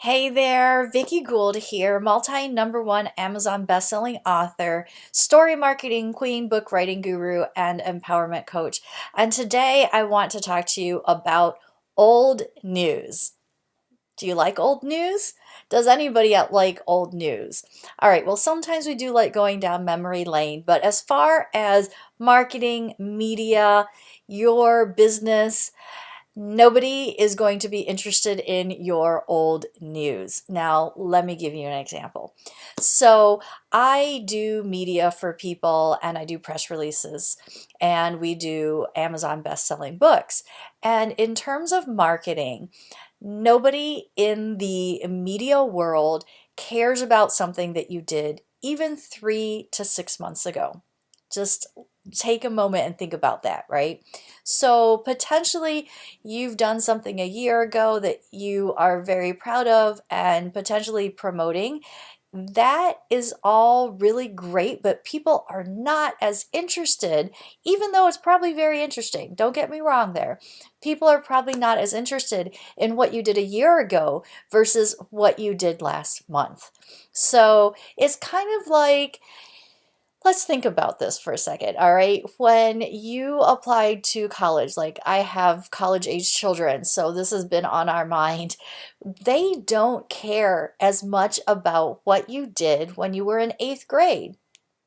Hey there, Vicky Gould here, multi number one Amazon bestselling author, story marketing queen, book writing guru, and empowerment coach. And today I want to talk to you about old news. Do you like old news? Does anybody like old news? All right, well, sometimes we do like going down memory lane, but as far as marketing, media, your business, nobody is going to be interested in your old news. Now, let me give you an example. So, I do media for people and I do press releases and we do Amazon best-selling books. And in terms of marketing, nobody in the media world cares about something that you did even 3 to 6 months ago. Just take a moment and think about that, right? So potentially you've done something a year ago that you are very proud of and potentially promoting. That is all really great, but people are not as interested, even though it's probably very interesting. Don't get me wrong there. People are probably not as interested in what you did a year ago versus what you did last month. So it's kind of like, let's think about this for a second, all right? When you applied to college, like I have college age children, so this has been on our mind. They don't care as much about what you did when you were in eighth grade.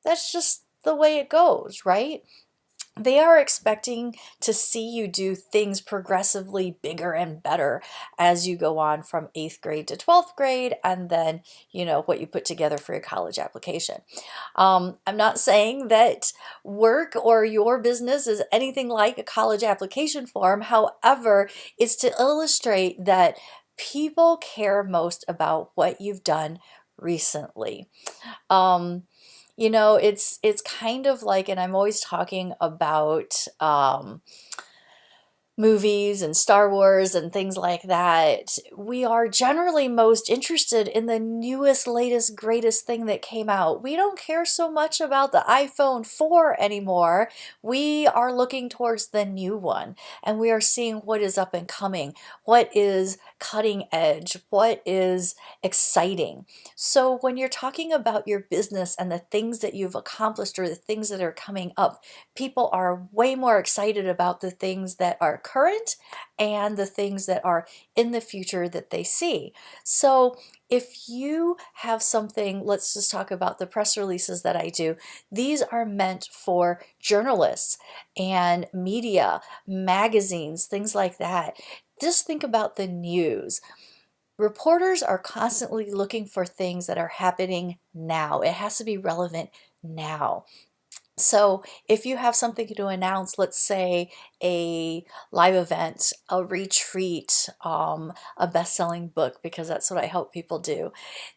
That's just the way it goes, right? They are expecting to see you do things progressively bigger and better as you go on from eighth grade to 12th grade, and then, what you put together for your college application. I'm not saying that work or your business is anything like a college application form. However, it's to illustrate that people care most about what you've done recently. Um, it's kind of like, and I'm always talking about movies and Star Wars and things like that. We are generally most interested in the newest, latest, greatest thing that came out. We don't care so much about the iPhone 4 anymore. We are looking towards the new one and we are seeing what is up and coming, what is cutting edge, what is exciting. So when you're talking about your business and the things that you've accomplished or the things that are coming up, people are way more excited about the things that are current and the things that are in the future that they see. So if you have something, let's just talk about the press releases that I do. These are meant for journalists and media, magazines, things like that. Just think about the news. Reporters are constantly looking for things that are happening now. It has to be relevant now. So if you have something to announce, let's say a live event, a retreat, a best-selling book, because that's what I help people do,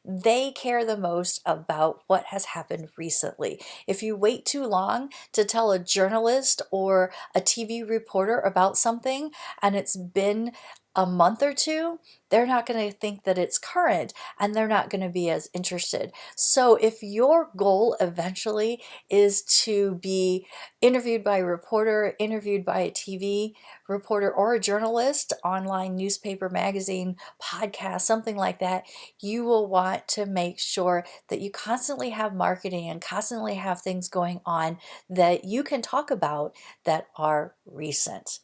they care the most about what has happened recently. If you wait too long to tell a journalist or a TV reporter about something and it's been a month or two, they're not going to think that it's current and they're not going to be as interested. So if your goal eventually is to be interviewed by a reporter, interviewed by a TV reporter or a journalist, online newspaper, magazine, podcast, something like that, you will want to make sure that you constantly have marketing and constantly have things going on that you can talk about that are recent.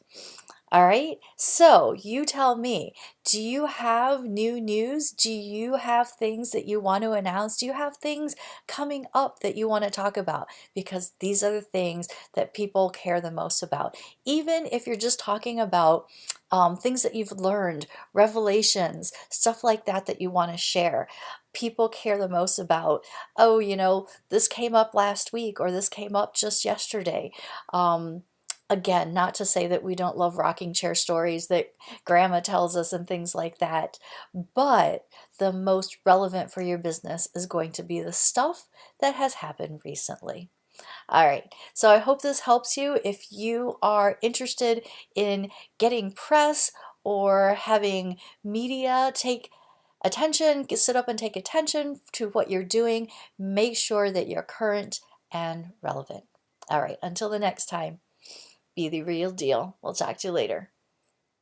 All right, so you tell me, do you have new news? Do you have things that you want to announce? Do you have things coming up that you want to talk about? Because these are the things that people care the most about. Even if you're just talking about things that you've learned, revelations, stuff like that that you want to share. People care the most about, oh, this came up last week or this came up just yesterday. Again, not to say that we don't love rocking chair stories that grandma tells us and things like that, but the most relevant for your business is going to be the stuff that has happened recently. All right, so I hope this helps you. If you are interested in getting press or having media take attention, sit up and take attention to what you're doing, make sure that you're current and relevant. All right, until the next time. Be the real deal. We'll talk to you later.